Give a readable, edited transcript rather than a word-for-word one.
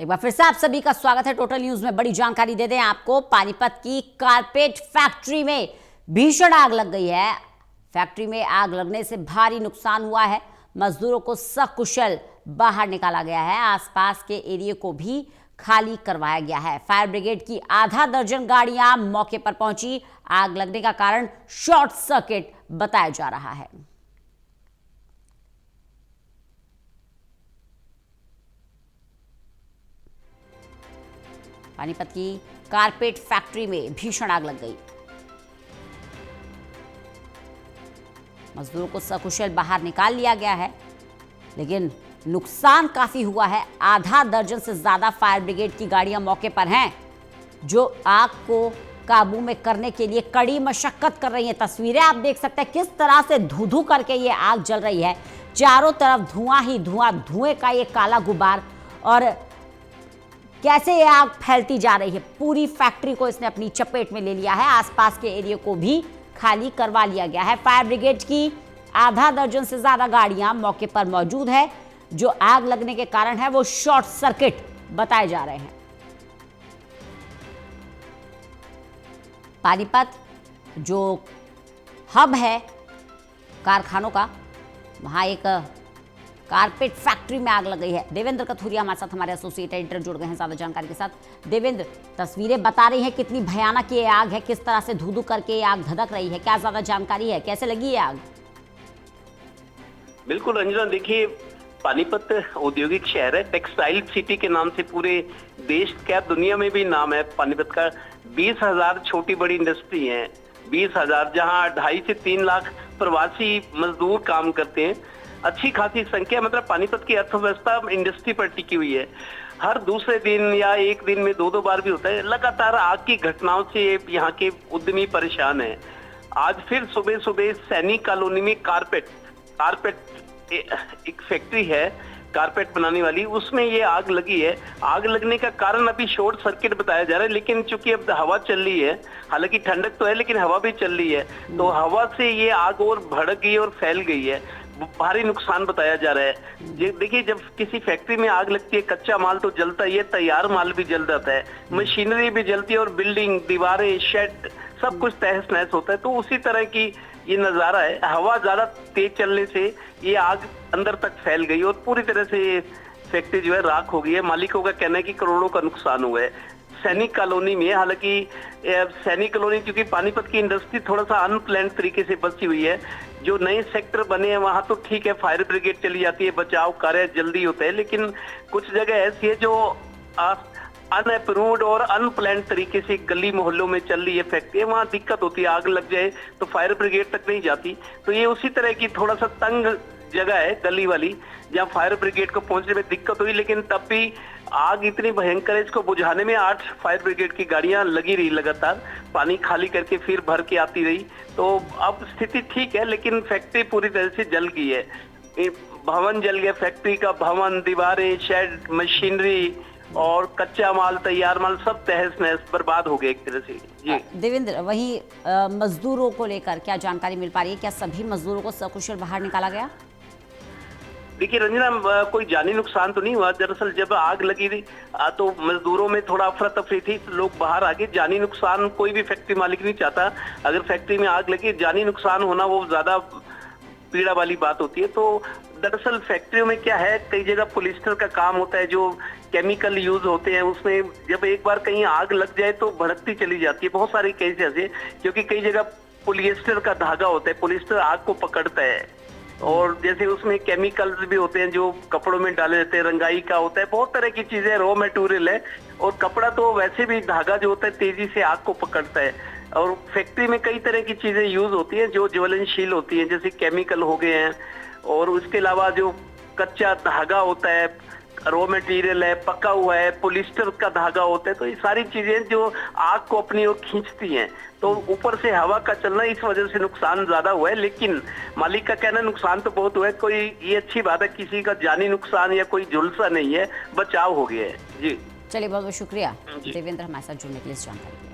एक बार फिर से आप सभी का स्वागत है टोटल न्यूज में। बड़ी जानकारी दे दें आपको, पानीपत की कारपेट फैक्ट्री में भीषण आग लग गई है। फैक्ट्री में आग लगने से भारी नुकसान हुआ है। मजदूरों को सकुशल बाहर निकाला गया है। आसपास के एरिया को भी खाली करवाया गया है। फायर ब्रिगेड की आधा दर्जन गाड़ियां मौके पर पहुंची। आग लगने का कारण शॉर्ट सर्किट बताया जा रहा है। पानीपत की कारपेट फैक्ट्री में भीषण आग लग गई। मजदूरों को सकुशल बाहर निकाल लिया गया है, लेकिन नुकसान काफी हुआ है। आधा दर्जन से ज्यादा फायर ब्रिगेड की गाड़ियां मौके पर हैं, जो आग को काबू में करने के लिए कड़ी मशक्कत कर रही हैं। तस्वीरें आप देख सकते हैं किस तरह से धू धू करके ये आग जल रही है। चारों तरफ धुआं ही धुआं, धुएं का ये काला गुबार, और कैसे ये आग फैलती जा रही है। पूरी फैक्ट्री को इसने अपनी चपेट में ले लिया है। आसपास के एरिया को भी खाली करवा लिया गया है। फायर ब्रिगेड की आधा दर्जन से ज्यादा गाड़ियां मौके पर मौजूद है। जो आग लगने के कारण है वो शॉर्ट सर्किट बताए जा रहे हैं। पानीपत जो हब है कारखानों का, वहां एक कारपेट फैक्ट्री में आग लग गई है। देवेंद्र कथुरिया हमारे साथ, हमारे एसोसिएट एडिटर जुड़ गए हैं ज्यादा जानकारी के साथ। देवेंद्र, तस्वीरें बता रही हैं कितनी भयानक ये आग है, किस तरह से धू धू करके ये आग धधक रही है। क्या ज्यादा जानकारी है, कैसे लगी ये आग? बिल्कुल रंजना, देखिए पानीपत औद्योगिक शहर है, टेक्सटाइल सिटी के नाम से पूरे देश क्या दुनिया में भी नाम है पानीपत का। 20,000 छोटी बड़ी इंडस्ट्री है, 20,000, जहां 2.5 से 3 लाख प्रवासी मजदूर काम करते हैं। अच्छी खासी संख्या, मतलब पानीपत की अर्थव्यवस्था इंडस्ट्री पर टिकी हुई है। हर दूसरे दिन या एक दिन में 2-2 बार भी होता है। लगातार आग की घटनाओं से यहाँ के उद्यमी परेशान है। आज फिर सुबह सुबह सैनिक कॉलोनी में कारपेट एक फैक्ट्री है कारपेट बनाने वाली, उसमें ये आग लगी है। आग लगने का कारण अभी शॉर्ट सर्किट बताया जा रहा है, लेकिन चूंकि अब हवा चल रही है, हालांकि ठंडक तो है लेकिन हवा भी चल रही है, तो हवा से ये आग और भड़क गई और फैल गई है। भारी नुकसान बताया जा रहा है। देखिए, जब किसी फैक्ट्री में आग लगती है, कच्चा माल तो जलता ही है, तैयार माल भी जल जाता है, मशीनरी भी जलती है, और बिल्डिंग, दीवारें, शेड, सब कुछ तहस नहस होता है। तो उसी तरह की ये नजारा है। हवा ज्यादा तेज चलने से ये आग अंदर तक फैल गई और पूरी तरह से फैक्ट्री जो है राख हो गई है। मालिकों का कहना है कि करोड़ों का नुकसान हुआ है। सैनिक कॉलोनी में, हालांकि सैनिक कॉलोनी क्योंकि पानीपत की इंडस्ट्री थोड़ा सा अनप्लान्ड तरीके से बसी हुई है, जो नए सेक्टर बने हैं वहां तो ठीक है, फायर ब्रिगेड चली जाती है, बचाव कार्य जल्दी होता है, लेकिन कुछ जगह ऐसी है जो अनअप्रूव्ड और अनप्लान्ड तरीके से गली मोहल्लों में चल रही है फैक्ट्री, वहां दिक्कत होती है। आग लग जाए तो फायर ब्रिगेड तक नहीं जाती। तो ये उसी तरह की थोड़ा सा तंग जगह है गली वाली, जहाँ फायर ब्रिगेड को पहुंचने में दिक्कत हुई, लेकिन तब भी आग इतनी भयंकर है, इसको बुझाने में 8 फायर ब्रिगेड की गाड़ियां लगी रही, लगातार पानी खाली करके फिर भर के आती रही। तो अब स्थिति ठीक है, लेकिन फैक्ट्री पूरी तरह से जल गई है। भवन जल गया, फैक्ट्री का भवन, दीवारें, शेड, मशीनरी और कच्चा माल, तैयार माल सब तहस नहस बर्बाद हो गए एक तरह से। जी देवेंद्र, वहीं मजदूरों को लेकर क्या जानकारी मिल पा रही है? क्या सभी मजदूरों को सकुशल बाहर निकाला गया? देखिए रंजना, कोई जानी नुकसान तो नहीं हुआ। दरअसल जब आग लगी थी तो मजदूरों में थोड़ा अफरा तफरी थी, लोग बाहर आ गए। जानी नुकसान कोई भी फैक्ट्री मालिक नहीं चाहता। अगर फैक्ट्री में आग लगी, जानी नुकसान होना वो ज्यादा पीड़ा वाली बात होती है। तो दरअसल फैक्ट्रियों में क्या है, कई जगह पॉलिएस्टर का काम होता है, जो केमिकल यूज होते हैं, उसमें जब एक बार कहीं आग लग जाए तो भड़कती चली जाती है। बहुत सारे केस ऐसे, क्योंकि कई जगह पॉलिएस्टर का धागा होता है, पॉलिएस्टर आग को पकड़ता है, और जैसे उसमें केमिकल्स भी होते हैं जो कपड़ों में डाले जाते हैं, रंगाई का होता है, बहुत तरह की चीजें, रॉ मटेरियल है। और कपड़ा तो वैसे भी, धागा जो होता है तेजी से आग को पकड़ता है। और फैक्ट्री में कई तरह की चीजें यूज होती हैं जो ज्वलनशील होती हैं, जैसे केमिकल हो गए हैं, और उसके अलावा जो कच्चा धागा होता है, रॉ मटेरियल है, पका हुआ है, पॉलिएस्टर का धागा होता है। तो ये सारी चीजें जो आग को अपनी ओर खींचती हैं, तो ऊपर से हवा का चलना, इस वजह से नुकसान ज्यादा हुआ है। लेकिन मालिक का कहना नुकसान तो बहुत हुआ है, कोई ये अच्छी बात है, किसी का जानी नुकसान या कोई झुलसा नहीं है, बचाव हो गया है। जी चलिए, बहुत बहुत शुक्रिया देवेंद्र हमारे साथ जुड़ने के लिए, इस जानकारी के लिए।